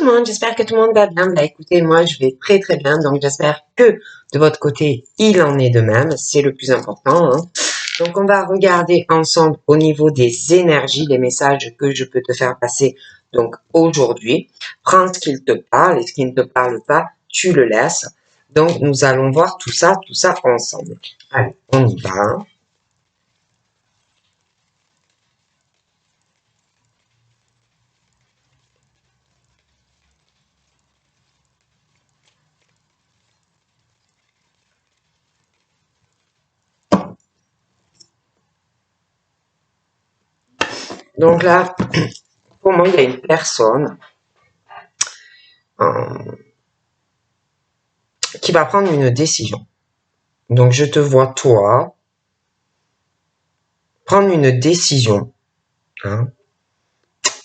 tout le monde, j'espère que tout le monde va bien. Bah écoutez, moi je vais très très bien, donc j'espère que de votre côté il en est de même, c'est le plus important. Hein. Donc on va regarder ensemble au niveau des énergies, les messages que je peux te faire passer donc aujourd'hui. Prends ce qu'il te parle et ce qui ne te parle pas, tu le laisses. Donc nous allons voir tout ça ensemble. Allez, on y va. Donc là, pour moi, il y a une personne qui va prendre une décision. Donc je te vois, toi, prendre une décision. Hein.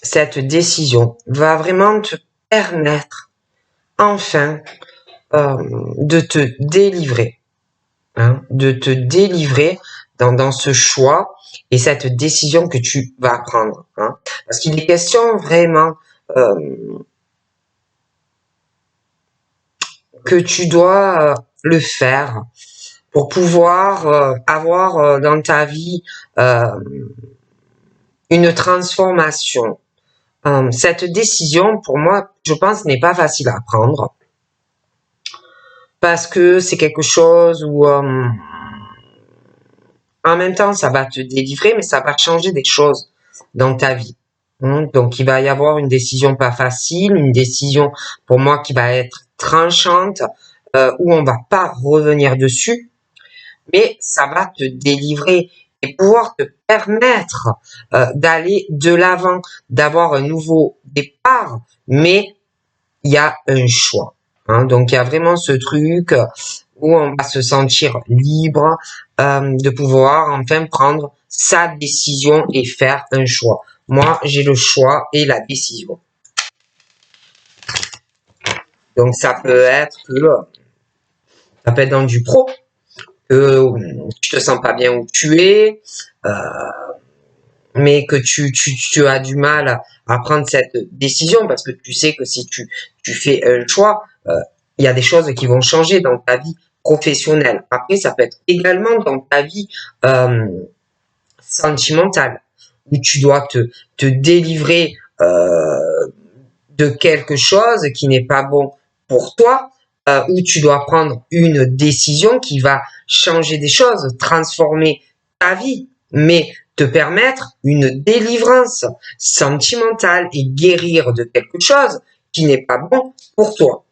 Cette décision va vraiment te permettre, enfin, de te délivrer. Hein, de te délivrer dans ce choix et cette décision que tu vas prendre. Hein. Parce qu'il est question vraiment que tu dois le faire pour pouvoir avoir dans ta vie une transformation. Cette décision, pour moi, je pense, n'est pas facile à prendre parce que c'est quelque chose où en même temps, ça va te délivrer, mais ça va changer des choses dans ta vie. Donc, il va y avoir une décision pas facile, une décision pour moi qui va être tranchante, où on va pas revenir dessus, mais ça va te délivrer et pouvoir te permettre d'aller de l'avant, d'avoir un nouveau départ, mais il y a un choix. Hein, donc il y a vraiment ce truc où on va se sentir libre de pouvoir enfin prendre sa décision et faire un choix. Moi, j'ai le choix et la décision. Donc ça peut être dans du pro, que tu te sens pas bien où tu es, mais que tu as du mal à prendre cette décision parce que tu sais que si tu fais un choix, il y a des choses qui vont changer dans ta vie professionnelle. Après, ça peut être également dans ta vie sentimentale, où tu dois te délivrer de quelque chose qui n'est pas bon pour toi, où tu dois prendre une décision qui va changer des choses, transformer ta vie, mais te permettre une délivrance sentimentale et guérir de quelque chose qui n'est pas bon pour toi.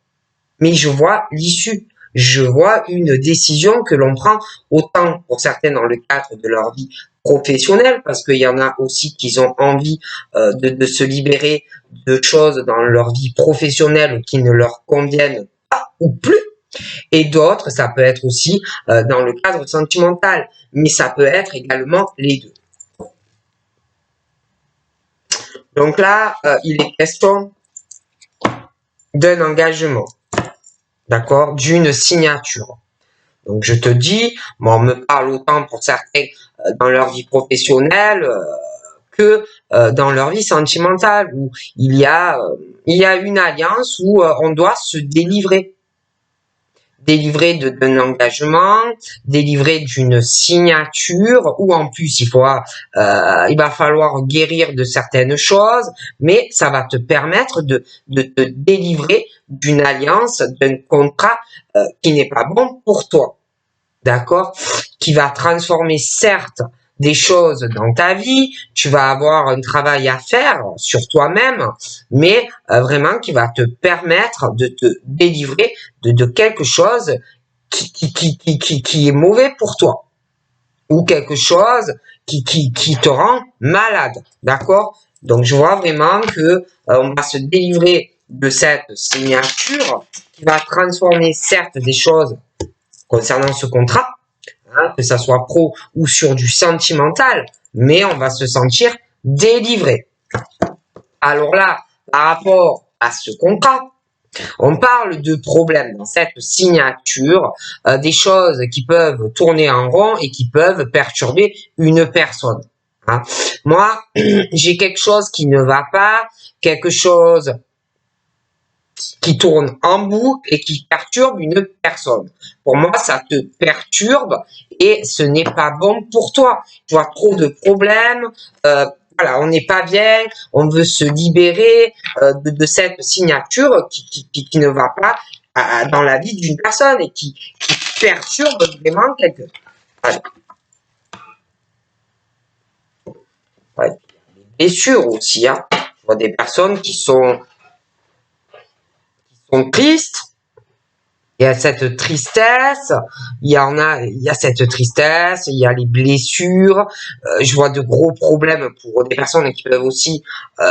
Mais je vois l'issue. Je vois une décision que l'on prend autant pour certains dans le cadre de leur vie professionnelle, parce qu'il y en a aussi qui ont envie de se libérer de choses dans leur vie professionnelle qui ne leur conviennent pas ou plus. Et d'autres, ça peut être aussi dans le cadre sentimental, mais ça peut être également les deux. Donc là, il est question d'un engagement, d'accord, d'une signature. Donc je te dis, on me parle autant pour certains dans leur vie professionnelle que dans leur vie sentimentale, où il y a une alliance où on doit se délivrer d'un engagement, délivrer d'une signature, ou en plus il va falloir guérir de certaines choses, mais ça va te permettre de te délivrer d'une alliance, d'un contrat qui n'est pas bon pour toi, d'accord, qui va transformer certes des choses dans ta vie, tu vas avoir un travail à faire sur toi-même, mais vraiment qui va te permettre de te délivrer de quelque chose qui est mauvais pour toi, ou quelque chose qui te rend malade, d'accord? Donc je vois vraiment que on va se délivrer de cette signature qui va transformer certes des choses concernant ce contrat, hein, que ça soit pro ou sur du sentimental, mais on va se sentir délivré. Alors là, par rapport à ce contrat, on parle de problèmes dans cette signature, des choses qui peuvent tourner en rond et qui peuvent perturber une personne. Hein. Moi, j'ai quelque chose qui ne va pas, quelque chose qui tourne en boucle et qui perturbe une personne. Pour moi, ça te perturbe et ce n'est pas bon pour toi. Tu vois, trop de problèmes, voilà, on n'est pas bien, on veut se libérer de cette signature qui ne va pas dans la vie d'une personne et qui perturbe vraiment quelque chose. Voilà. Ouais. Des blessures aussi, hein. Je vois des personnes qui sont tristes. Il y a cette tristesse, il y a cette tristesse, il y a les blessures. Je vois de gros problèmes pour des personnes qui peuvent aussi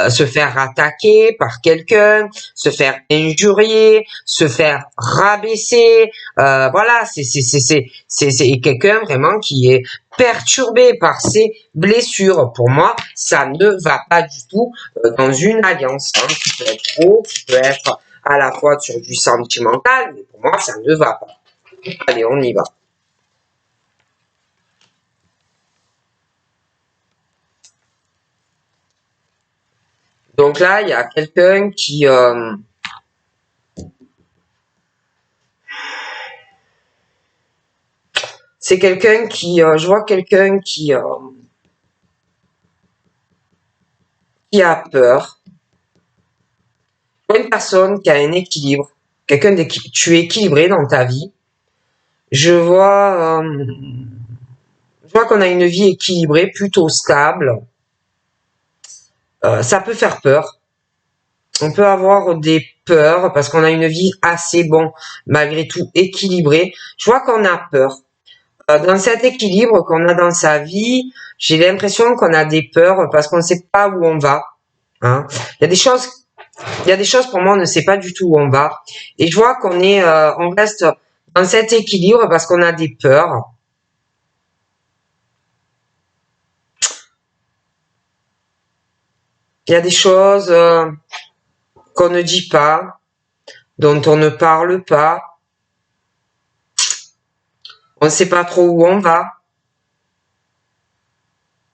se faire attaquer par quelqu'un, se faire injurier, se faire rabaisser. Voilà, c'est quelqu'un vraiment qui est perturbé par ces blessures. Pour moi, ça ne va pas du tout dans une alliance, hein, qui peut être trop, qui peut être à la fois sur du sentimental, mais pour moi, ça ne va pas. Allez, on y va. Donc là, il y a quelqu'un qui... c'est quelqu'un qui... je vois quelqu'un qui a peur. Une personne qui a un équilibre. Quelqu'un tu es équilibré dans ta vie. Je vois qu'on a une vie équilibrée, plutôt stable. Ça peut faire peur. On peut avoir des peurs parce qu'on a une vie assez, bon, malgré tout équilibrée. Je vois qu'on a peur. Dans cet équilibre qu'on a dans sa vie, j'ai l'impression qu'on a des peurs parce qu'on ne sait pas où on va. Hein. Il y a des choses pour moi, on ne sait pas du tout où on va. Et je vois on reste dans cet équilibre parce qu'on a des peurs. Il y a des choses qu'on ne dit pas, dont on ne parle pas. On ne sait pas trop où on va.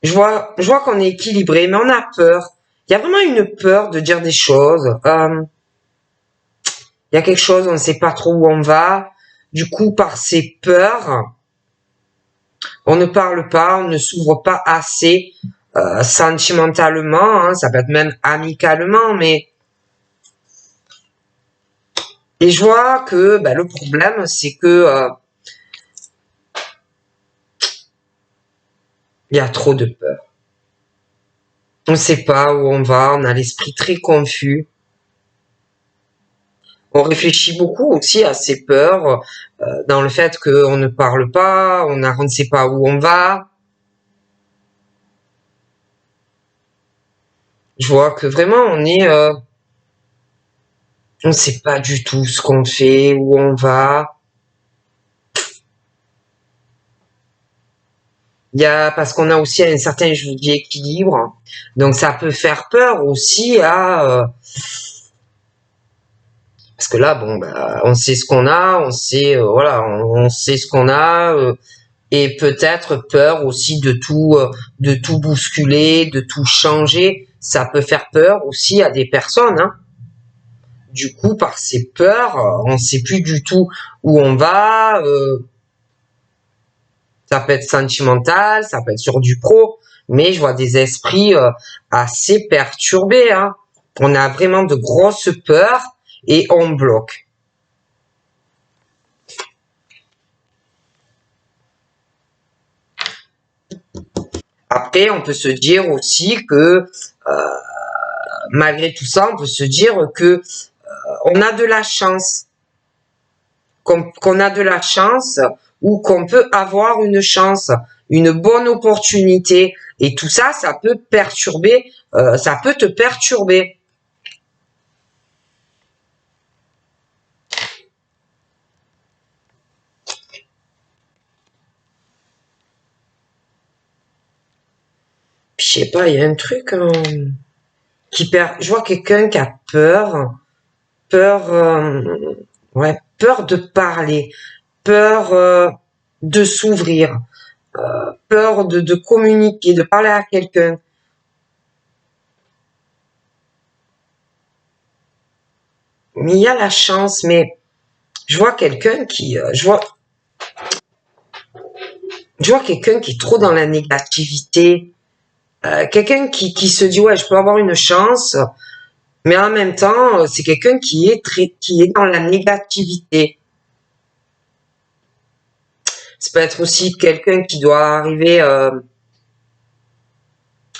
Je vois qu'on est équilibré, mais on a peur. Il y a vraiment une peur de dire des choses. Il y a quelque chose, on ne sait pas trop où on va. Du coup, par ces peurs, on ne parle pas, on ne s'ouvre pas assez sentimentalement. Hein, ça peut être même amicalement, mais... Et je vois que le problème, c'est que il y a trop de peur. On ne sait pas où on va, on a l'esprit très confus. On réfléchit beaucoup aussi à ces peurs, dans le fait qu'on ne parle pas, on ne sait pas où on va. Je vois que vraiment on ne sait pas du tout ce qu'on fait, où on va. Parce qu'on a aussi un certain, je vous dis, équilibre. Donc ça peut faire peur aussi parce que là, bon, on sait ce qu'on a, on sait, voilà, on sait ce qu'on a, et peut-être peur aussi de tout bousculer, de tout changer. Ça peut faire peur aussi à des personnes, hein. Du coup, par ces peurs, on ne sait plus du tout où on va. Ça peut être sentimental, ça peut être sur du pro, mais je vois des esprits assez perturbés, hein. On a vraiment de grosses peurs et on bloque. Après, on peut se dire aussi que malgré tout ça, on peut se dire que on a de la chance, qu'on a de la chance ou qu'on peut avoir une chance, une bonne opportunité. Et tout ça, ça peut perturber, ça peut te perturber. Je sais pas, il y a un truc je vois quelqu'un qui a peur, ouais, peur de parler, peur de s'ouvrir, peur de communiquer, de parler à quelqu'un. il y a la chance, mais je vois quelqu'un qui, je vois quelqu'un qui est trop dans la négativité, quelqu'un qui se dit ouais, je peux avoir une chance, mais en même temps, c'est quelqu'un qui est dans la négativité. Ça peut être aussi quelqu'un qui doit arriver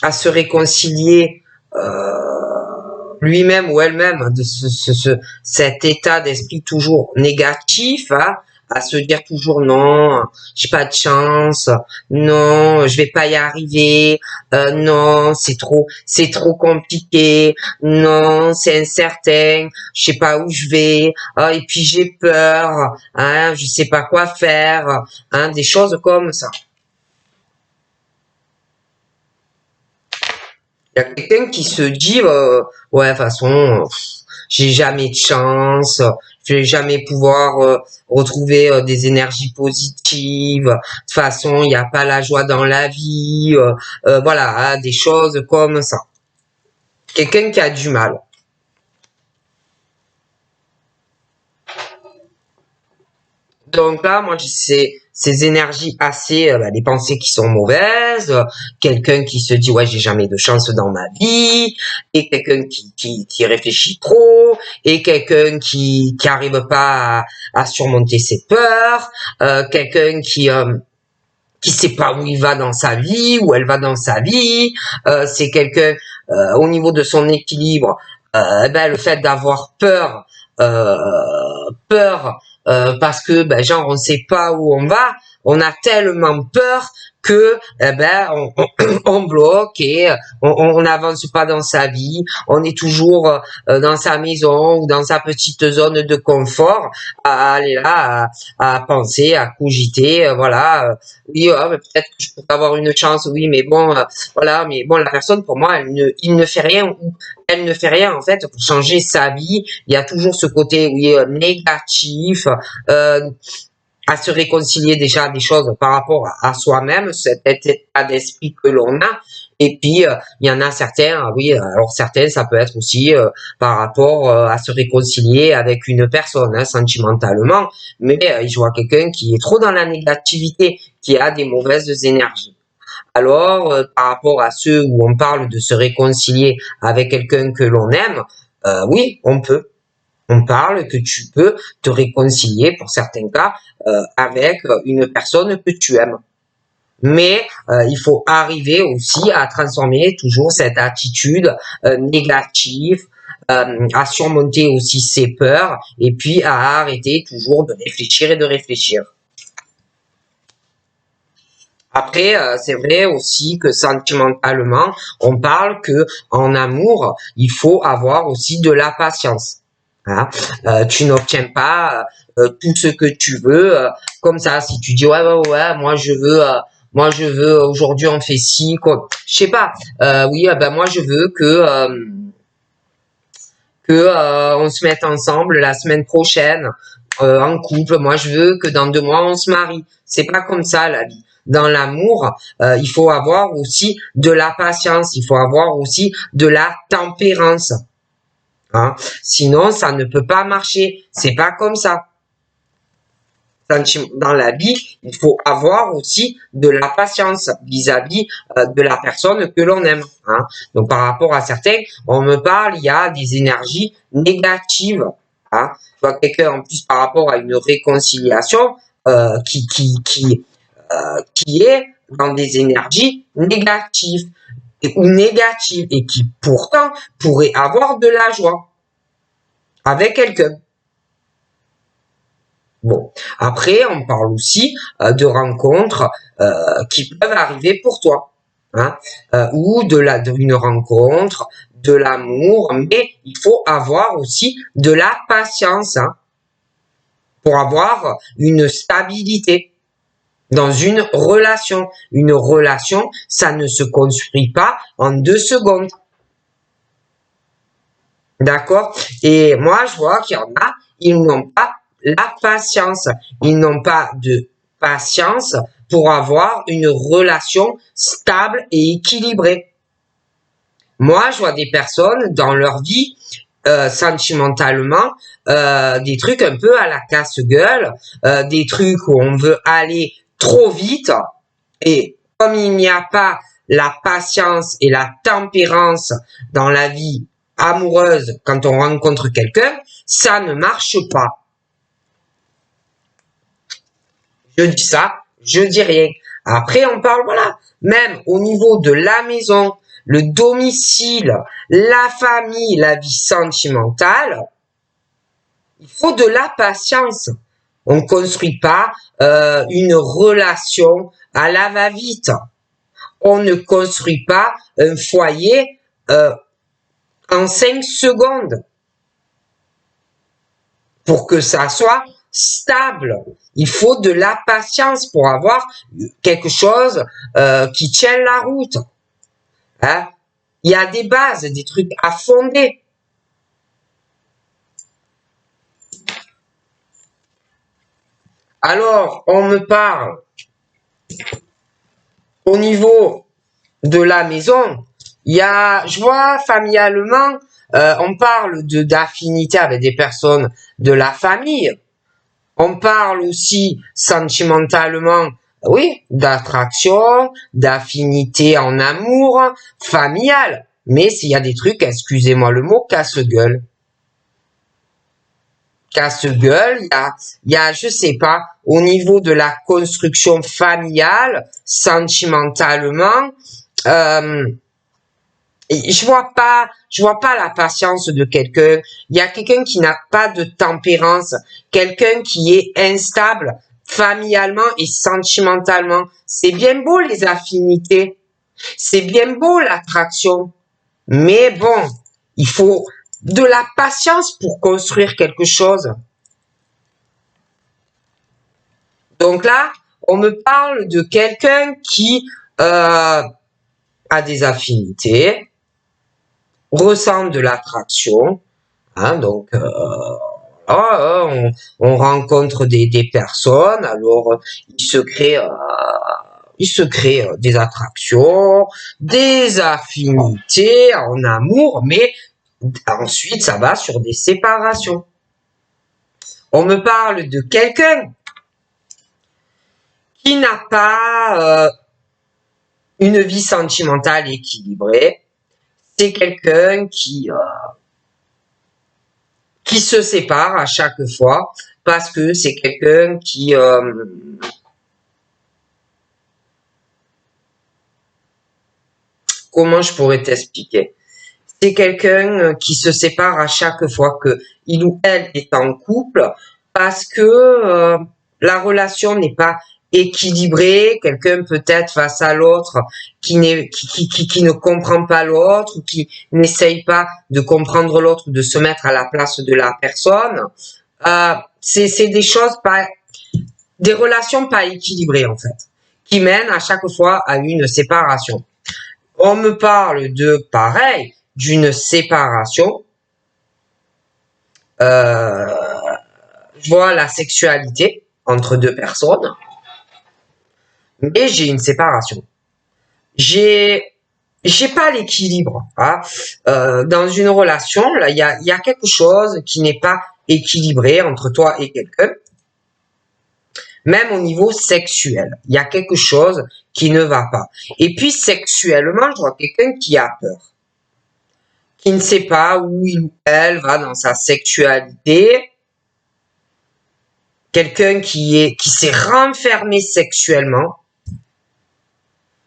à se réconcilier lui-même ou elle-même de cet état d'esprit toujours négatif, hein, à se dire toujours non, j'ai pas de chance, non, je vais pas y arriver, non, c'est trop compliqué, non, c'est incertain, je sais pas où je vais, et puis j'ai peur, hein, je sais pas quoi faire, hein, des choses comme ça. Il y a quelqu'un qui se dit, ouais, de toute façon, j'ai jamais de chance, je vais jamais pouvoir retrouver des énergies positives. De toute façon, il n'y a pas la joie dans la vie. Voilà, hein, des choses comme ça. Quelqu'un qui a du mal. Donc là, moi, ces énergies assez, des pensées qui sont mauvaises, quelqu'un qui se dit ouais, j'ai jamais de chance dans ma vie, et quelqu'un qui réfléchit trop, et quelqu'un qui arrive pas à surmonter ses peurs, quelqu'un qui sait pas où il va dans sa vie, où elle va dans sa vie, c'est quelqu'un au niveau de son équilibre, le fait d'avoir euh, peur parce que genre on sait pas où on va, on a tellement peur que on bloque et on n'avance pas dans sa vie, on est toujours dans sa maison ou dans sa petite zone de confort à aller là à penser, à cogiter, voilà, oui, peut-être que je pourrais avoir une chance, oui, mais bon, voilà, mais bon, la personne pour moi, il ne fait rien ou elle ne fait rien en fait pour changer sa vie. Il y a toujours ce côté, oui, négatif, euh, à se réconcilier déjà des choses par rapport à soi-même, cet état d'esprit que l'on a. Et puis, il y en a certains, oui, alors certains, ça peut être aussi par rapport à se réconcilier avec une personne, hein, sentimentalement. Mais je vois quelqu'un qui est trop dans la négativité, qui a des mauvaises énergies. Alors, par rapport à ceux où on parle de se réconcilier avec quelqu'un que l'on aime, oui, on peut. On parle que tu peux te réconcilier, pour certains cas, avec une personne que tu aimes. Mais il faut arriver aussi à transformer toujours cette attitude négative, à surmonter aussi ses peurs, et puis à arrêter toujours de réfléchir et de réfléchir. Après, c'est vrai aussi que sentimentalement, on parle que en amour, il faut avoir aussi de la patience. Hein. Tu n'obtiens pas tout ce que tu veux comme ça. Si tu dis ouais, moi je veux aujourd'hui on fait ci, quoi. Je sais pas. Oui, moi je veux que on se mette ensemble la semaine prochaine en couple. Moi, je veux que dans 2 mois, on se marie. C'est pas comme ça la vie. Dans l'amour, il faut avoir aussi de la patience. Il faut avoir aussi de la tempérance. Hein. Sinon, ça ne peut pas marcher. C'est pas comme ça. Dans la vie, il faut avoir aussi de la patience vis-à-vis de la personne que l'on aime. Hein. Donc, par rapport à certains, on me parle, il y a des énergies négatives. Hein. Tu vois, quelqu'un, en plus, par rapport à une réconciliation, qui est dans des énergies négatives ou négatives et qui, pourtant, pourrait avoir de la joie avec quelqu'un. Bon, après, on parle aussi de rencontres qui peuvent arriver pour toi, hein, ou d'une rencontre, de l'amour, mais il faut avoir aussi de la patience, hein, pour avoir une stabilité dans une relation. Une relation, ça ne se construit pas en 2 secondes. D'accord? Et moi, je vois qu'il y en a, ils n'ont pas la patience. Ils n'ont pas de patience pour avoir une relation stable et équilibrée. Moi, je vois des personnes dans leur vie, sentimentalement, des trucs un peu à la casse-gueule, des trucs où on veut aller trop vite, et comme il n'y a pas la patience et la tempérance dans la vie amoureuse quand on rencontre quelqu'un, ça ne marche pas. Je dis ça, je dis rien. Après, on parle, voilà, même au niveau de la maison, le domicile, la famille, la vie sentimentale, il faut de la patience. On ne construit pas une relation à la va-vite. On ne construit pas un foyer en 5 secondes. Pour que ça soit stable, il faut de la patience pour avoir quelque chose qui tienne la route. Hein? Il y a des bases, des trucs à fonder. Alors, on me parle au niveau de la maison. Il y a, je vois familialement, on parle d'affinité avec des personnes de la famille. On parle aussi sentimentalement, oui, d'attraction, d'affinité en amour, familial. Mais s'il y a des trucs, excusez-moi le mot, casse-gueule. Casse-gueule, il y a, je sais pas, au niveau de la construction familiale, sentimentalement, je vois pas la patience de quelqu'un. Il y a quelqu'un qui n'a pas de tempérance, quelqu'un qui est instable familialement et sentimentalement. C'est bien beau les affinités, c'est bien beau l'attraction, mais bon, il faut de la patience pour construire quelque chose. Donc là, on me parle de quelqu'un qui a des affinités, ressent de l'attraction, hein, donc on rencontre des personnes, alors il se crée des attractions, des affinités en amour, mais ensuite ça va sur des séparations. On me parle de quelqu'un qui n'a pas une vie sentimentale équilibrée. C'est quelqu'un qui se sépare à chaque fois parce que c'est quelqu'un qui comment je pourrais t'expliquer? C'est quelqu'un qui se sépare à chaque fois que il ou elle est en couple parce que la relation n'est pas équilibrée, quelqu'un peut-être face à l'autre qui ne comprend pas l'autre ou qui n'essaye pas de comprendre l'autre ou de se mettre à la place de la personne. C'est des choses pas, des relations pas équilibrées en fait, qui mènent à chaque fois à une séparation. On me parle de pareil, d'une séparation. Je vois la sexualité entre deux personnes, mais j'ai une séparation. J'ai pas l'équilibre. Hein. Dans une relation, là, il y a quelque chose qui n'est pas équilibré entre toi et quelqu'un. Même au niveau sexuel, il y a quelque chose qui ne va pas. Et puis sexuellement, je vois quelqu'un qui a peur, qui ne sait pas où il ou elle va dans sa sexualité, quelqu'un qui s'est renfermé sexuellement,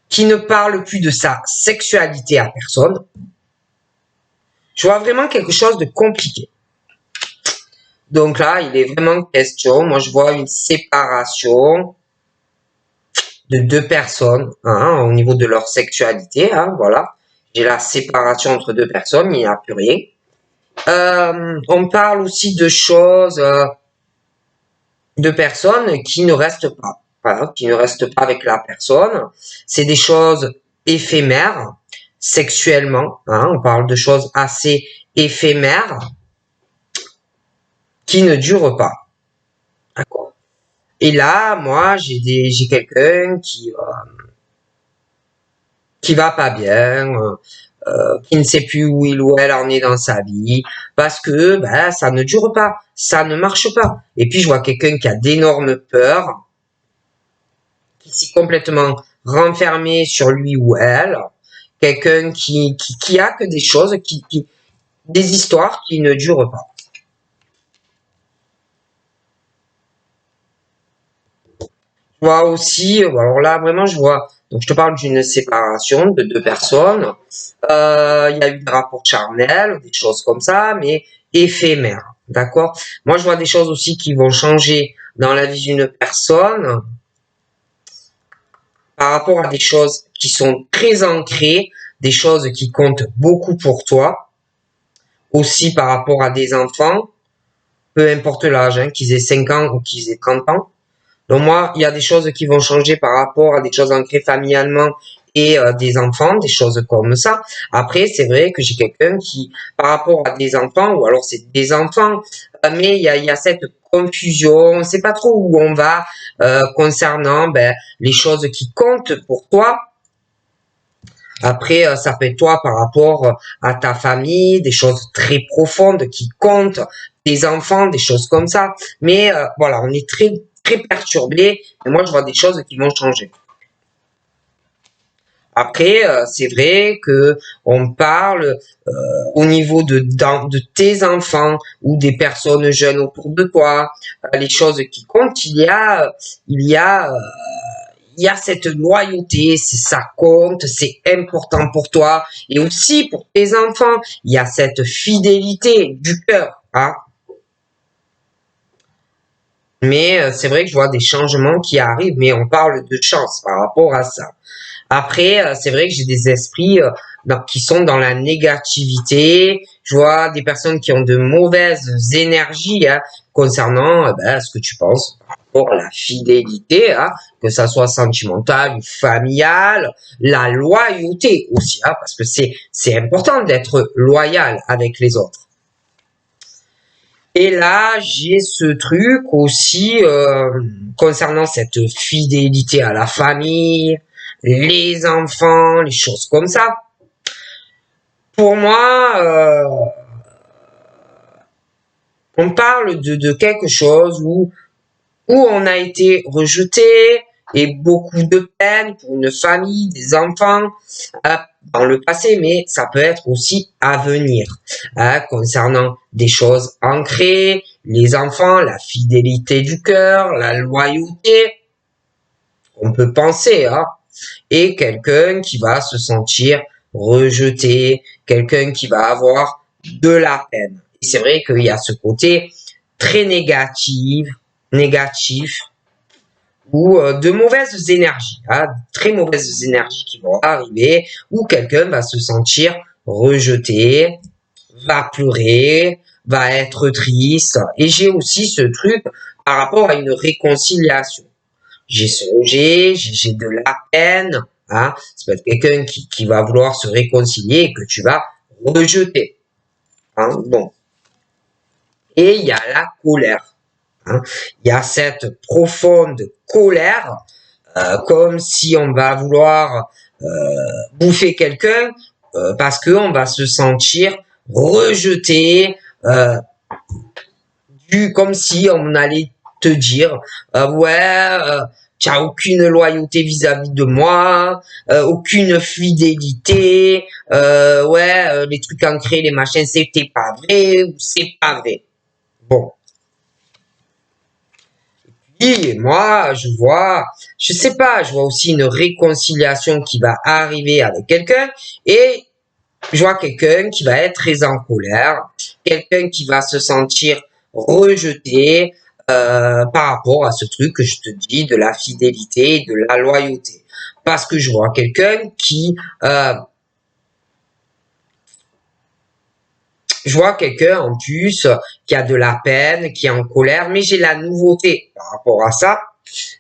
qui ne parle plus de sa sexualité à personne. Je vois vraiment quelque chose de compliqué. Donc là, il est vraiment question, moi je vois une séparation de deux personnes hein, au niveau de leur sexualité. Hein, voilà, j'ai la séparation entre deux personnes, il n'y a plus rien. On parle aussi de choses, de personnes qui ne restent pas, voilà, qui ne restent pas avec la personne. C'est des choses éphémères, sexuellement. Hein, on parle de choses assez éphémères qui ne durent pas. D'accord. Et là, moi, j'ai quelqu'un qui va pas bien, qui ne sait plus où il ou elle en est dans sa vie, parce que ben, ça ne dure pas, ça ne marche pas. Et puis je vois quelqu'un qui a d'énormes peurs, qui s'est complètement renfermé sur lui ou elle, quelqu'un qui a que des choses, des histoires qui ne durent pas. Je vois aussi, alors là vraiment je vois, donc je te parle d'une séparation de deux personnes. Il y a eu des rapports charnels, des choses comme ça, mais éphémères, d'accord? Moi je vois des choses aussi qui vont changer dans la vie d'une personne par rapport à des choses qui sont très ancrées, des choses qui comptent beaucoup pour toi, aussi par rapport à des enfants, peu importe l'âge, hein, qu'ils aient 5 ans ou qu'ils aient 30 ans. Donc moi, il y a des choses qui vont changer par rapport à des choses ancrées familialement et des enfants, des choses comme ça. Après, c'est vrai que j'ai quelqu'un qui, par rapport à des enfants, ou alors c'est des enfants, mais il y a cette confusion, on ne sait pas trop où on va concernant ben, les choses qui comptent pour toi. Après, ça peut être toi par rapport à ta famille, des choses très profondes qui comptent, des enfants, des choses comme ça. Mais voilà, on est très perturbé. Et moi, je vois des choses qui vont changer. Après, c'est vrai que on parle au niveau de tes enfants ou des personnes jeunes autour de toi, les choses qui comptent. Il y a cette loyauté, ça compte, c'est important pour toi et aussi pour tes enfants. Il y a cette fidélité du cœur, hein. Mais c'est vrai que je vois des changements qui arrivent, mais on parle de chance par rapport à ça. Après, c'est vrai que j'ai des esprits qui sont dans la négativité. Je vois des personnes qui ont de mauvaises énergies hein, concernant ben, ce que tu penses par rapport à la fidélité, hein, que ça soit sentimentale ou familiale, la loyauté aussi, hein, parce que c'est important d'être loyal avec les autres. Et là, j'ai ce truc aussi concernant cette fidélité à la famille, les enfants, les choses comme ça. Pour moi, on parle de quelque chose où on a été rejeté et beaucoup de peine pour une famille, des enfants dans le passé, mais ça peut être aussi à venir concernant des choses ancrées, les enfants, la fidélité du cœur, la loyauté, on peut penser, hein, et quelqu'un qui va se sentir rejeté, quelqu'un qui va avoir de la peine. Et c'est vrai qu'il y a ce côté très négatif, ou de mauvaises énergies, hein, très mauvaises énergies qui vont arriver, où quelqu'un va se sentir rejeté, va pleurer, va être triste. Et j'ai aussi ce truc par rapport à une réconciliation. J'ai songé, j'ai de la peine, hein. Ça peut être quelqu'un qui va vouloir se réconcilier et que tu vas rejeter. Hein. Bon. Et il y a la colère. Hein. Il y a cette profonde colère, comme si on va vouloir bouffer quelqu'un parce qu'on va se sentir rejeté, comme si on allait te dire ouais tu as aucune loyauté vis-à-vis de moi, aucune fidélité, ouais les trucs ancrés, les machins, c'était pas vrai ou c'est pas vrai. Bon, et moi je vois, je sais pas, je vois aussi une réconciliation qui va arriver avec quelqu'un et je vois quelqu'un qui va être très en colère, quelqu'un qui va se sentir rejeté par rapport à ce truc que je te dis de la fidélité et de la loyauté. Parce que je vois quelqu'un je vois quelqu'un en plus qui a de la peine, qui est en colère, mais j'ai la nouveauté par rapport à ça.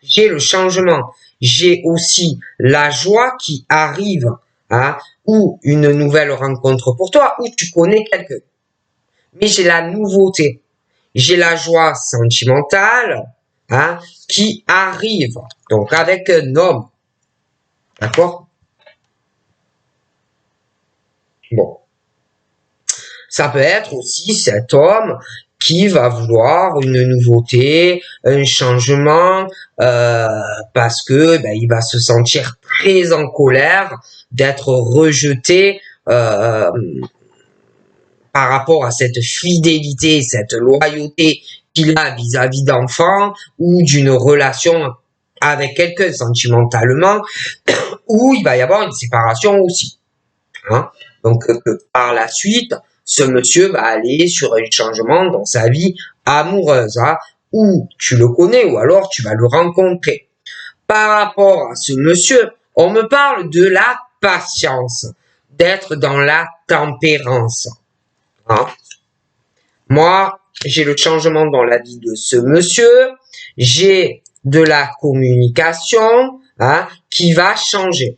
J'ai le changement. J'ai aussi la joie qui arrive, hein, ou une nouvelle rencontre pour toi, ou tu connais quelqu'un. Mais j'ai la nouveauté. J'ai la joie sentimentale, hein, qui arrive. Donc avec un homme, d'accord? Bon. Ça peut être aussi cet homme qui va vouloir une nouveauté, un changement, parce que il va se sentir très en colère d'être rejeté par rapport à cette fidélité, cette loyauté qu'il a vis-à-vis d'enfants ou d'une relation avec quelqu'un sentimentalement, où il va y avoir une séparation aussi. Hein. Donc par la suite, ce monsieur va aller sur un changement dans sa vie amoureuse, hein, ou tu le connais ou alors tu vas le rencontrer. Par rapport à ce monsieur, on me parle de la patience, d'être dans la tempérance. Hein. Moi, j'ai le changement dans la vie de ce monsieur, j'ai de la communication, hein, qui va changer.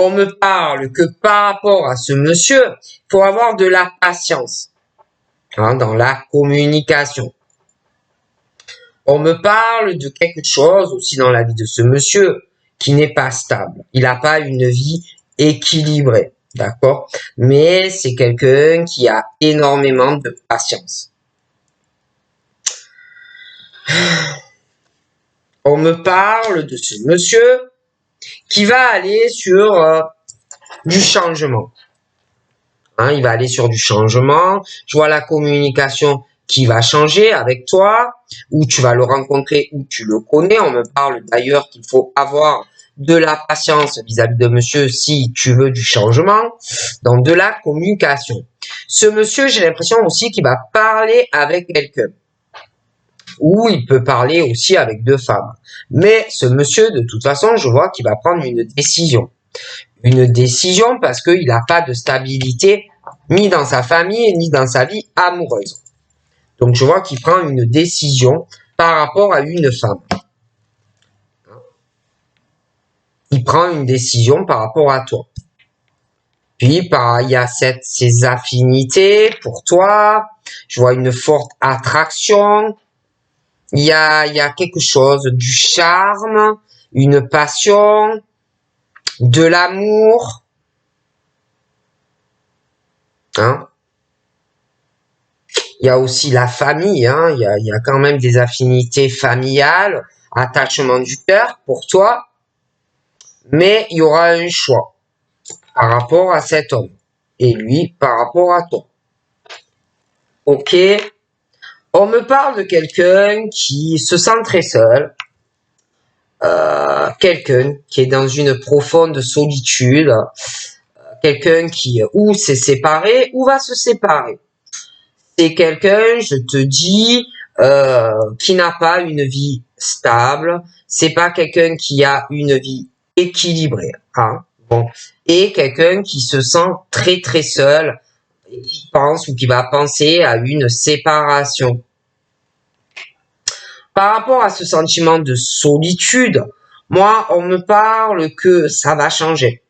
On me parle que par rapport à ce monsieur, il faut avoir de la patience, hein, dans la communication. On me parle de quelque chose aussi dans la vie de ce monsieur qui n'est pas stable. Il n'a pas une vie équilibrée, d'accord? Mais c'est quelqu'un qui a énormément de patience. On me parle de ce monsieur qui va aller sur du changement. Hein, il va aller sur du changement. Je vois la communication qui va changer avec toi, ou tu vas le rencontrer, ou tu le connais. On me parle d'ailleurs qu'il faut avoir de la patience vis-à-vis de monsieur si tu veux du changement. Donc de la communication. Ce monsieur, j'ai l'impression aussi qu'il va parler avec quelqu'un. Ou il peut parler aussi avec deux femmes. Mais ce monsieur, de toute façon, je vois qu'il va prendre une décision. Une décision parce qu'il n'a pas de stabilité ni dans sa famille ni dans sa vie amoureuse. Donc je vois qu'il prend une décision par rapport à une femme. Il prend une décision par rapport à toi. Puis il y a ces affinités pour toi. Je vois une forte attraction. Il y a quelque chose, du charme, une passion, de l'amour. Hein? Il y a aussi la famille, hein? Il y a quand même des affinités familiales, attachement du cœur pour toi. Mais il y aura un choix par rapport à cet homme. Et lui, par rapport à toi. Ok? On me parle de quelqu'un qui se sent très seul. Quelqu'un qui est dans une profonde solitude. Quelqu'un qui ou s'est séparé ou va se séparer. C'est quelqu'un, je te dis, qui n'a pas une vie stable. C'est pas quelqu'un qui a une vie équilibrée. Hein. Bon. Et quelqu'un qui se sent très très seul et qui pense ou qui va penser à une séparation. Par rapport à ce sentiment de solitude, moi, on me parle que ça va changer.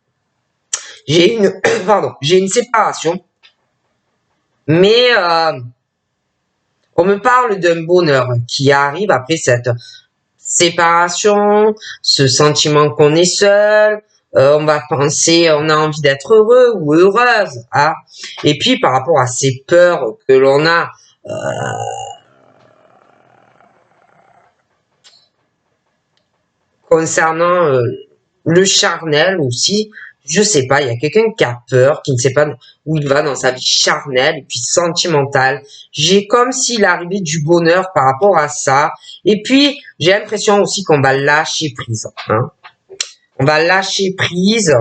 J'ai une séparation, mais on me parle d'un bonheur qui arrive après cette séparation, ce sentiment qu'on est seul, on va penser, on a envie d'être heureux ou heureuse, hein. Et puis par rapport à ces peurs que l'on a, concernant le charnel aussi, je sais pas, il y a quelqu'un qui a peur, qui ne sait pas où il va dans sa vie charnelle et puis sentimentale. J'ai comme s'il arrivait du bonheur par rapport à ça. Et puis, j'ai l'impression aussi qu'on va lâcher prise. Hein. On va lâcher prise.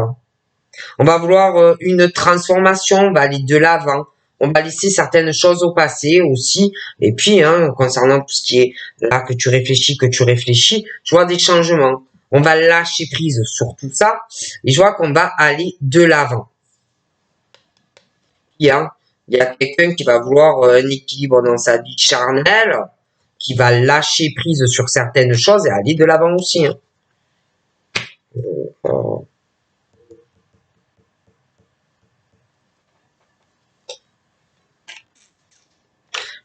On va vouloir une transformation, on va aller de l'avant. On va laisser certaines choses au passé aussi. Et puis, hein, concernant tout ce qui est là que tu réfléchis, je vois des changements. On va lâcher prise sur tout ça. Et je vois qu'on va aller de l'avant. Il y a quelqu'un qui va vouloir un équilibre dans sa vie charnelle, qui va lâcher prise sur certaines choses et aller de l'avant aussi. Hein.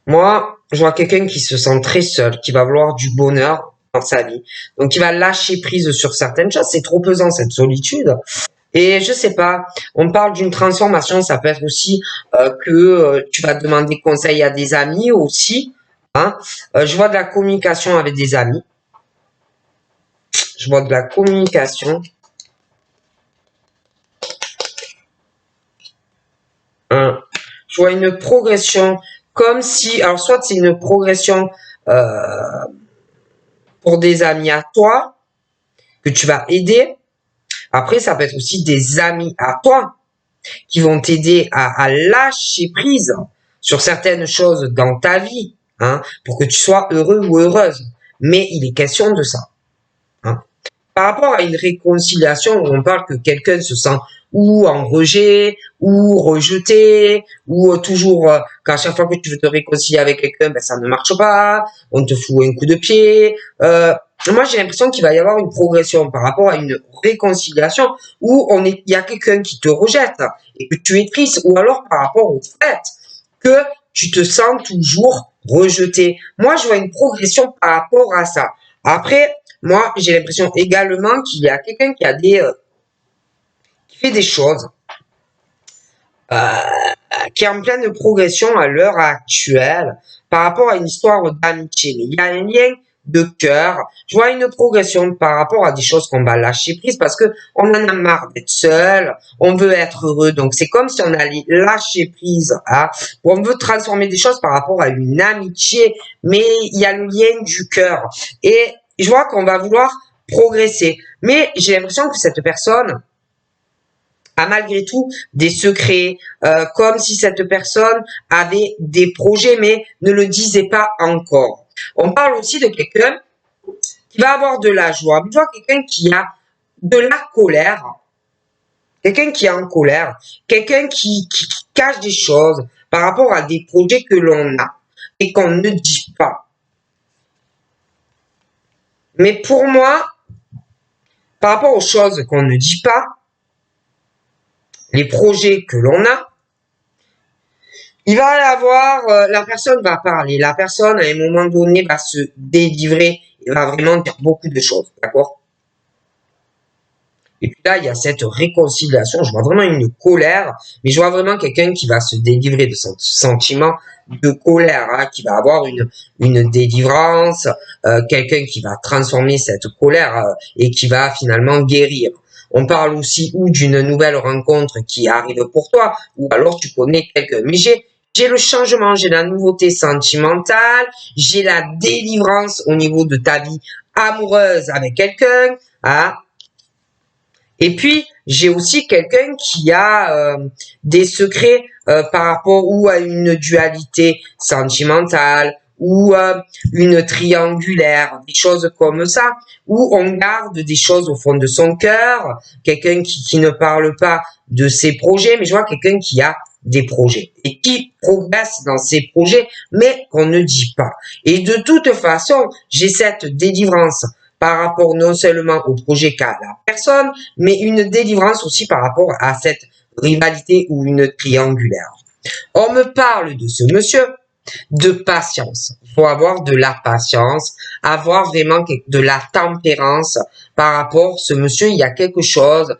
Moi, je vois quelqu'un qui se sent très seul, qui va vouloir du bonheur dans sa vie. Donc, il va lâcher prise sur certaines choses. C'est trop pesant, cette solitude. Et je sais pas, on parle d'une transformation, ça peut être aussi que tu vas demander conseil à des amis aussi. Hein. Je vois de la communication avec des amis. Je vois de la communication. Hein. Je vois une progression comme si, alors soit c'est une progression pour des amis à toi que tu vas aider. Après, ça peut être aussi des amis à toi qui vont t'aider à lâcher prise sur certaines choses dans ta vie, hein, pour que tu sois heureux ou heureuse. Mais il est question de ça. Hein. Par rapport à une réconciliation, où on parle que quelqu'un se sent ou en rejet, ou rejeté, ou toujours, qu'à chaque fois que tu veux te réconcilier avec quelqu'un, ben, ça ne marche pas, on te fout un coup de pied. Moi, j'ai l'impression qu'il va y avoir une progression par rapport à une réconciliation où il y a quelqu'un qui te rejette et que tu es triste, ou alors par rapport au fait que tu te sens toujours rejeté. Moi, je vois une progression par rapport à ça. Après, moi, j'ai l'impression également qu'il y a quelqu'un qui a qui fait des choses, euh, qui est en pleine progression à l'heure actuelle par rapport à une histoire d'amitié. Mais il y a un lien de cœur. Je vois une progression par rapport à des choses qu'on va lâcher prise parce que on en a marre d'être seul. On veut être heureux. Donc, c'est comme si on allait lâcher prise, hein. On veut transformer des choses par rapport à une amitié, mais il y a le lien du cœur. Et je vois qu'on va vouloir progresser. Mais j'ai l'impression que cette personne a malgré tout des secrets, comme si cette personne avait des projets mais ne le disait pas encore. On parle aussi de quelqu'un qui va avoir de la joie, tu vois, quelqu'un qui a de la colère, quelqu'un qui est en colère, quelqu'un qui cache des choses par rapport à des projets que l'on a et qu'on ne dit pas. Mais pour moi, par rapport aux choses qu'on ne dit pas, les projets que l'on a, il va y avoir, la personne va parler, la personne à un moment donné va se délivrer, et va vraiment dire beaucoup de choses, d'accord? Et puis là, il y a cette réconciliation, je vois vraiment une colère, mais je vois vraiment quelqu'un qui va se délivrer de son sentiment de colère, hein, qui va avoir une délivrance, quelqu'un qui va transformer cette colère et qui va finalement guérir. On parle aussi ou d'une nouvelle rencontre qui arrive pour toi, ou alors tu connais quelqu'un. Mais j'ai le changement, j'ai la nouveauté sentimentale, j'ai la délivrance au niveau de ta vie amoureuse avec quelqu'un, hein. Et puis, j'ai aussi quelqu'un qui a des secrets par rapport ou à une dualité sentimentale ou une triangulaire, des choses comme ça, où on garde des choses au fond de son cœur, quelqu'un qui ne parle pas de ses projets, mais je vois quelqu'un qui a des projets et qui progresse dans ses projets, mais qu'on ne dit pas. Et de toute façon, j'ai cette délivrance par rapport non seulement au projet qu'a la personne, mais une délivrance aussi par rapport à cette rivalité ou une triangulaire. On me parle de ce monsieur de patience. Il faut avoir de la patience, avoir vraiment de la tempérance par rapport à ce monsieur. Il y a quelque chose,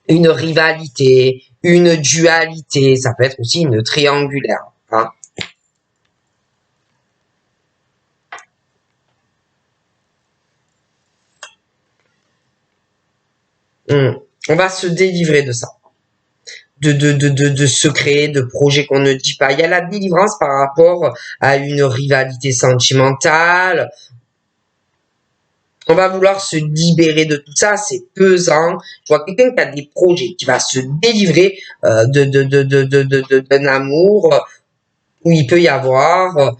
une rivalité, une dualité. Ça peut être aussi une triangulaire. Hein. On va se délivrer de ça. De secrets, de projets qu'on ne dit pas. Il y a la délivrance par rapport à une rivalité sentimentale. On va vouloir se libérer de tout ça, c'est pesant. Je vois quelqu'un qui a des projets, qui va se délivrer d'un amour où il peut y avoir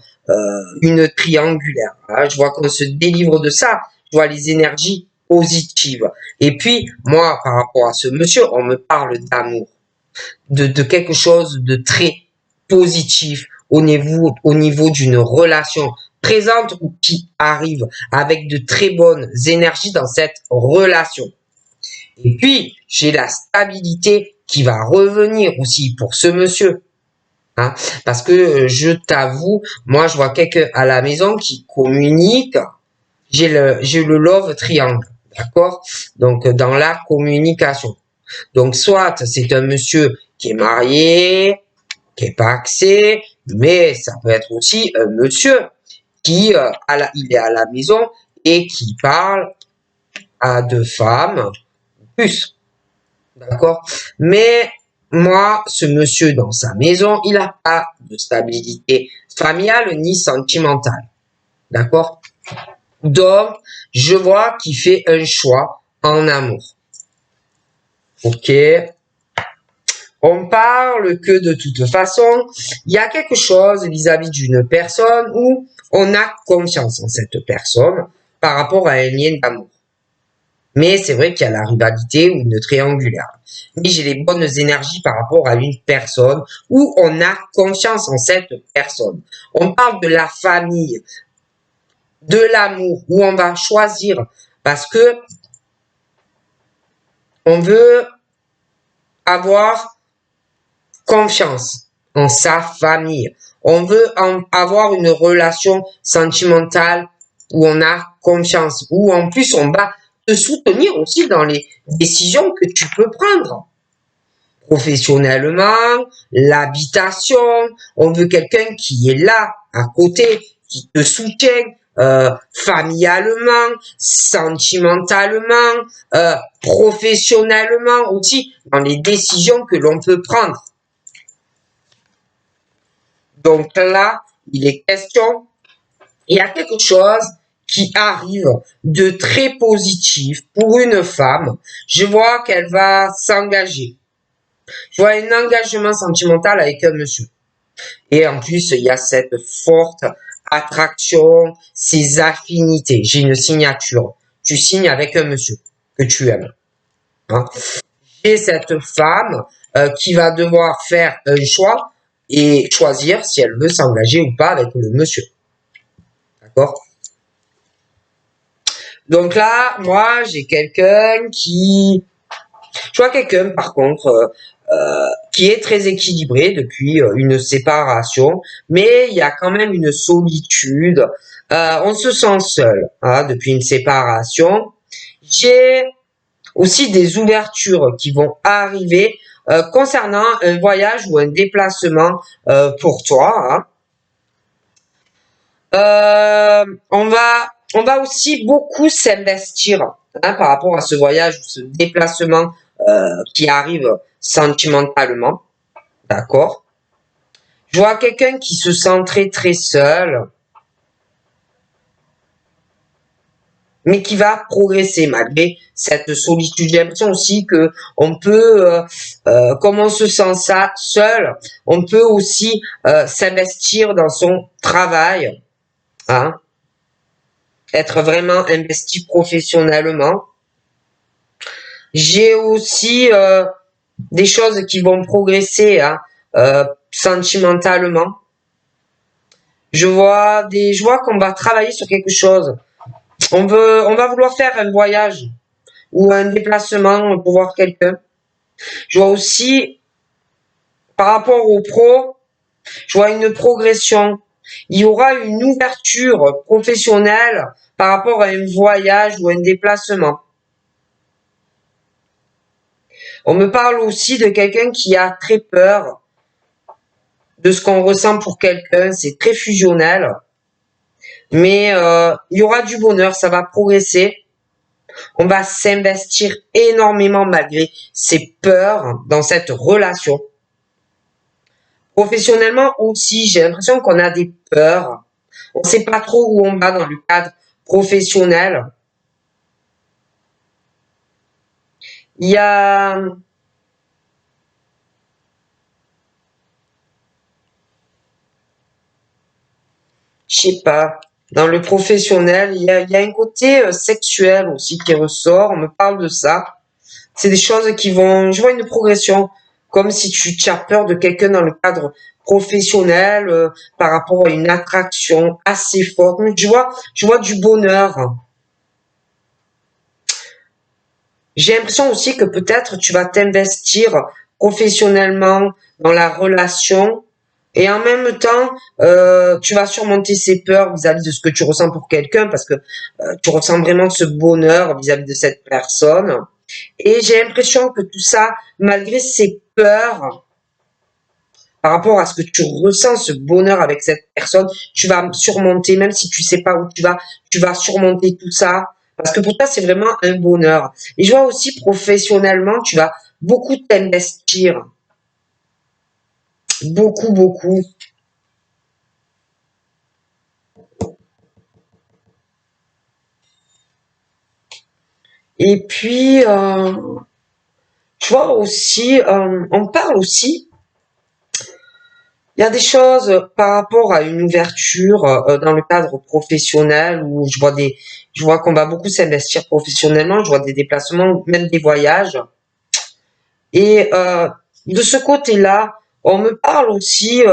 une triangulaire. Hein. Je vois qu'on se délivre de ça. Je vois les énergies positives. Et puis, moi, par rapport à ce monsieur, on me parle d'amour. De quelque chose de très positif au niveau d'une relation présente ou qui arrive avec de très bonnes énergies dans cette relation. Et puis, j'ai la stabilité qui va revenir aussi pour ce monsieur. Hein, parce que je t'avoue, moi je vois quelqu'un à la maison qui communique, j'ai le love triangle. D'accord? Donc, dans la communication. Donc, soit c'est un monsieur qui est marié, qui est pas axé, mais ça peut être aussi un monsieur qui, il est à la maison et qui parle à deux femmes, plus. D'accord? Mais moi, ce monsieur dans sa maison, il n'a pas de stabilité familiale ni sentimentale. D'accord? Donc, je vois qu'il fait un choix en amour. Ok? On parle que de toute façon, il y a quelque chose vis-à-vis d'une personne où on a confiance en cette personne par rapport à un lien d'amour. Mais c'est vrai qu'il y a la rivalité ou une triangulaire. Mais j'ai les bonnes énergies par rapport à une personne où on a confiance en cette personne. On parle de la famille, de l'amour, où on va choisir parce que on veut avoir confiance en sa famille. On veut avoir une relation sentimentale où on a confiance, où en plus on va te soutenir aussi dans les décisions que tu peux prendre. Professionnellement, l'habitation, on veut quelqu'un qui est là, à côté, qui te soutient, familialement, sentimentalement, professionnellement aussi, dans les décisions que l'on peut prendre. Donc là, il est question, il y a quelque chose qui arrive de très positif pour une femme. Je vois qu'elle va s'engager. Je vois un engagement sentimental avec un monsieur. Et en plus, il y a cette forte attraction, ces affinités. J'ai une signature. Tu signes avec un monsieur que tu aimes. Hein. J'ai cette femme qui va devoir faire un choix et choisir si elle veut s'engager ou pas avec le monsieur. D'accord? Donc là, moi, j'ai quelqu'un qui... Je vois quelqu'un, par contre, qui est très équilibré depuis une séparation, mais il y a quand même une solitude. On se sent seul hein, depuis une séparation. J'ai aussi des ouvertures qui vont arriver concernant un voyage ou un déplacement pour toi. Hein. On va aussi beaucoup s'investir hein, par rapport à ce voyage ou ce déplacement qui arrive sentimentalement. D'accord? Je vois quelqu'un qui se sent très très seul, mais qui va progresser malgré cette solitude. J'ai l'impression aussi que on peut, comme on se sent ça seul, on peut aussi s'investir dans son travail, hein, être vraiment investi professionnellement. J'ai aussi des choses qui vont progresser hein, sentimentalement. Je vois qu'on va travailler sur quelque chose. On va vouloir faire un voyage ou un déplacement pour voir quelqu'un. Je vois aussi, par rapport au pro, je vois une progression. Il y aura une ouverture professionnelle par rapport à un voyage ou un déplacement. On me parle aussi de quelqu'un qui a très peur de ce qu'on ressent pour quelqu'un. C'est très fusionnel. Mais il y aura du bonheur, ça va progresser. On va s'investir énormément malgré ses peurs dans cette relation. Professionnellement aussi, j'ai l'impression qu'on a des peurs. On ne sait pas trop où on va dans le cadre professionnel. Il y a... Je sais pas. Dans le professionnel, il y a un côté sexuel aussi qui ressort. On me parle de ça. C'est des choses qui vont... Je vois une progression. Comme si tu as peur de quelqu'un dans le cadre professionnel par rapport à une attraction assez forte. Mais je vois du bonheur. J'ai l'impression aussi que peut-être tu vas t'investir professionnellement dans la relation Et en même temps, tu vas surmonter ces peurs vis-à-vis de ce que tu ressens pour quelqu'un parce que tu ressens vraiment ce bonheur vis-à-vis de cette personne. Et j'ai l'impression que tout ça, malgré ces peurs, par rapport à ce que tu ressens, ce bonheur avec cette personne, tu vas surmonter, même si tu sais pas où tu vas surmonter tout ça. Parce que pour toi, c'est vraiment un bonheur. Et je vois aussi professionnellement, tu vas beaucoup t'investir. Beaucoup, beaucoup. Et puis, je vois aussi, on parle aussi, il y a des choses par rapport à une ouverture dans le cadre professionnel où je vois qu'on va beaucoup s'investir professionnellement, je vois des déplacements, même des voyages. Et de ce côté-là, on me parle aussi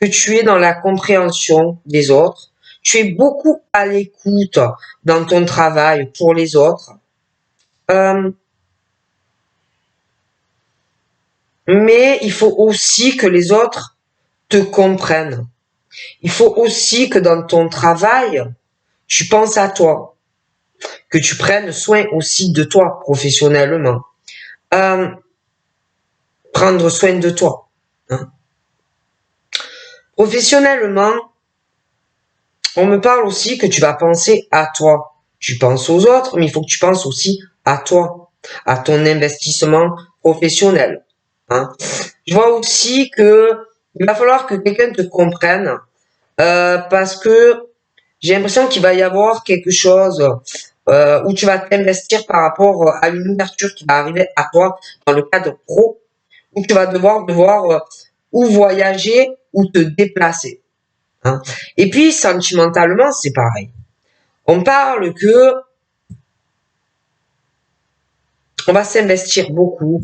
que tu es dans la compréhension des autres, tu es beaucoup à l'écoute dans ton travail pour les autres. Euh, mais il faut aussi que les autres te comprennent. Il faut aussi que dans ton travail, tu penses à toi, que tu prennes soin aussi de toi professionnellement. Euh, prendre soin de toi. Hein. Professionnellement, on me parle aussi que tu vas penser à toi. Tu penses aux autres, mais il faut que tu penses aussi à toi, à ton investissement professionnel. Hein. Je vois aussi que il va falloir que quelqu'un te comprenne parce que j'ai l'impression qu'il va y avoir quelque chose où tu vas t'investir par rapport à une ouverture qui va arriver à toi dans le cadre pro, où tu vas devoir ou voyager ou te déplacer. Hein. Et puis sentimentalement, c'est pareil. On parle que on va s'investir beaucoup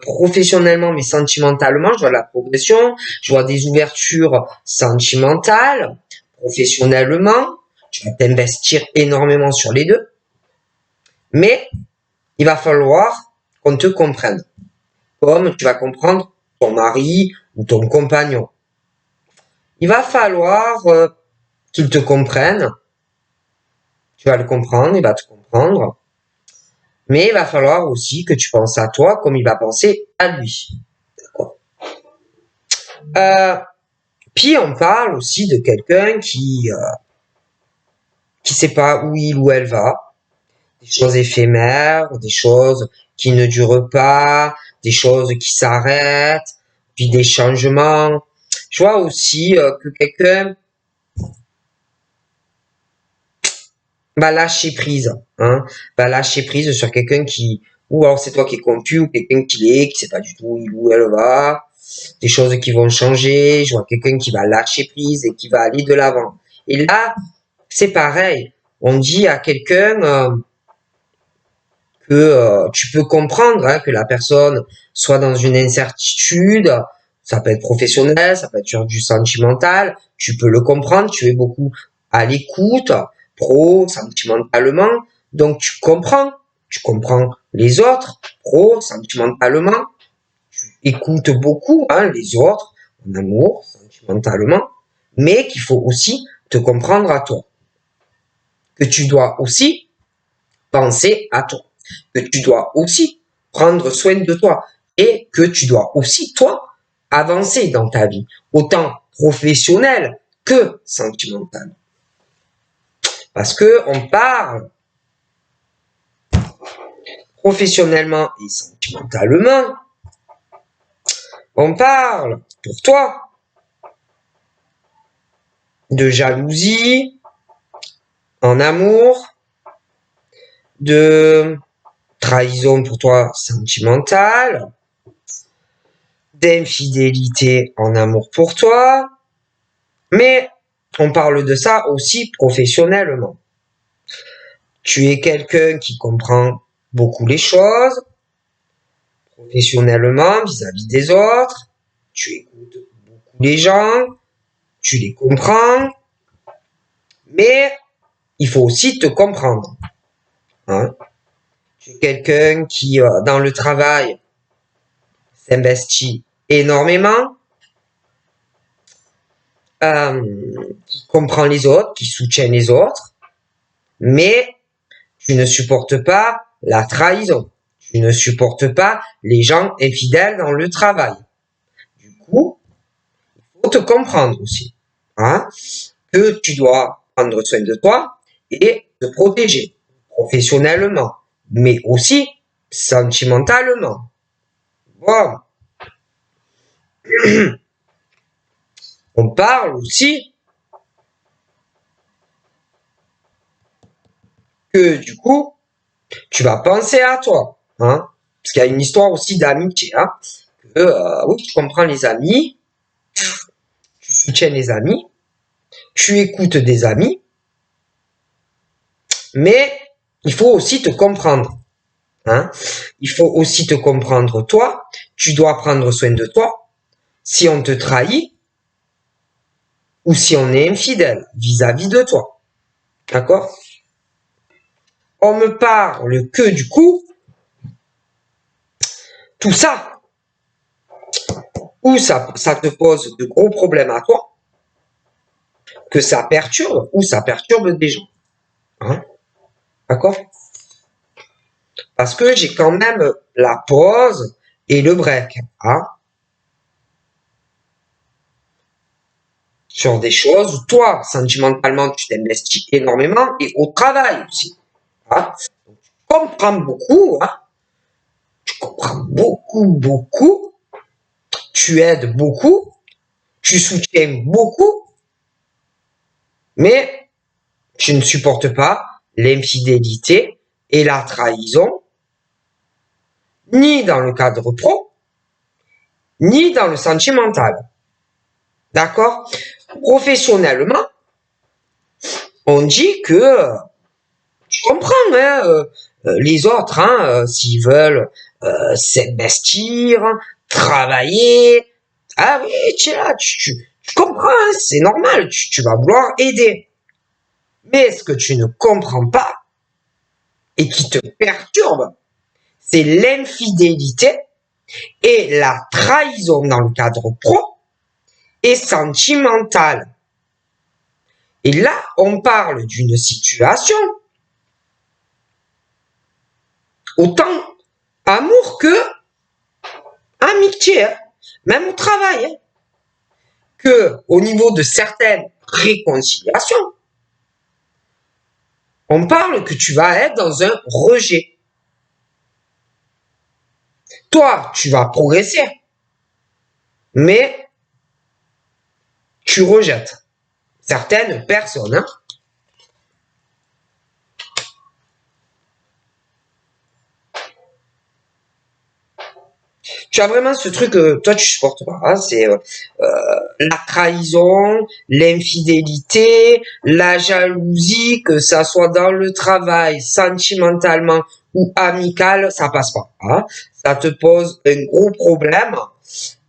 professionnellement, mais sentimentalement. Je vois la progression, je vois des ouvertures sentimentales, professionnellement. Tu vas t'investir énormément sur les deux. Mais il va falloir qu'on te comprenne. Comme tu vas comprendre ton mari ou ton compagnon. Il va falloir qu'il te comprenne. Tu vas le comprendre, il va te comprendre. Mais il va falloir aussi que tu penses à toi comme il va penser à lui. D'accord. Euh, Puis on parle aussi de quelqu'un qui sait pas où il ou elle va, des choses éphémères, des choses qui ne durent pas, des choses qui s'arrêtent, puis des changements. Je vois aussi que quelqu'un va lâcher prise, hein, va lâcher prise sur quelqu'un ou alors c'est toi qui es confus, ou quelqu'un qui l'est, qui sait pas du tout où elle va, des choses qui vont changer, je vois quelqu'un qui va lâcher prise et qui va aller de l'avant. Et là, c'est pareil, on dit à quelqu'un que tu peux comprendre hein, que la personne soit dans une incertitude, ça peut être professionnel, ça peut être sur du sentimental, tu peux le comprendre, tu es beaucoup à l'écoute, sentimentalement, donc tu comprends les autres, sentimentalement, tu écoutes beaucoup hein, les autres, en amour, sentimentalement, mais qu'il faut aussi te comprendre à toi, que tu dois aussi penser à toi, que tu dois aussi prendre soin de toi et que tu dois aussi, toi, avancer dans ta vie, autant professionnelle que sentimentale. Parce que on parle professionnellement et sentimentalement, on parle pour toi de jalousie en amour, de trahison pour toi sentimentale, d'infidélité en amour pour toi, mais on parle de ça aussi professionnellement. Tu es quelqu'un qui comprend beaucoup les choses, professionnellement vis-à-vis des autres, tu écoutes beaucoup les gens, tu les comprends, mais il faut aussi te comprendre. Hein. Tu es quelqu'un qui, dans le travail, s'investit énormément, qui comprend les autres, qui soutient les autres, mais tu ne supportes pas la trahison. Tu ne supportes pas les gens infidèles dans le travail. Du coup, il faut te comprendre aussi, hein, que tu dois prendre soin de toi et te protéger professionnellement, mais aussi sentimentalement. Voilà. On parle aussi que du coup, tu vas penser à toi, hein, parce qu'il y a une histoire aussi d'amitié, hein, que oui, tu comprends les amis, tu soutiens les amis, tu écoutes des amis, mais il faut aussi te comprendre, hein, il faut aussi te comprendre toi, tu dois prendre soin de toi, si on te trahit, ou si on est infidèle vis-à-vis de toi, d'accord? On me parle que du coup, tout ça, ou ça te pose de gros problèmes à toi, que ça perturbe ou ça perturbe des gens. Hein, d'accord? Parce que j'ai quand même la pause et le break. Hein, sur des choses où toi, sentimentalement, tu t'investis énormément et au travail aussi. Hein, tu comprends beaucoup. Hein, tu comprends beaucoup. Tu aides beaucoup. Tu soutiens beaucoup. Mais tu ne supportes pas l'infidélité et la trahison, ni dans le cadre pro, ni dans le sentimental. D'accord? Professionnellement, on dit que, tu comprends, hein, les autres, hein, s'ils veulent s'investir, travailler, ah oui, tu comprends, hein, c'est normal, tu vas vouloir aider. Mais ce que tu ne comprends pas et qui te perturbe, c'est l'infidélité et la trahison dans le cadre pro et sentimental. Et là, on parle d'une situation autant amour que amitié, hein, même au travail, hein, que au niveau de certaines réconciliations. On parle que tu vas être dans un rejet. Toi, tu vas progresser, mais tu rejettes certaines personnes. Hein. Tu as vraiment ce truc que toi tu supportes pas, hein, c'est la trahison, l'infidélité, la jalousie, que ça soit dans le travail, sentimentalement ou amical, ça passe pas. Hein. Ça te pose un gros problème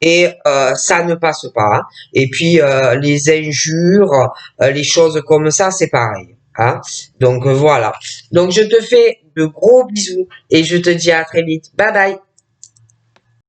et ça ne passe pas. Hein. Et puis les injures, les choses comme ça, c'est pareil. Hein. Donc voilà. Donc je te fais de gros bisous et je te dis à très vite. Bye bye.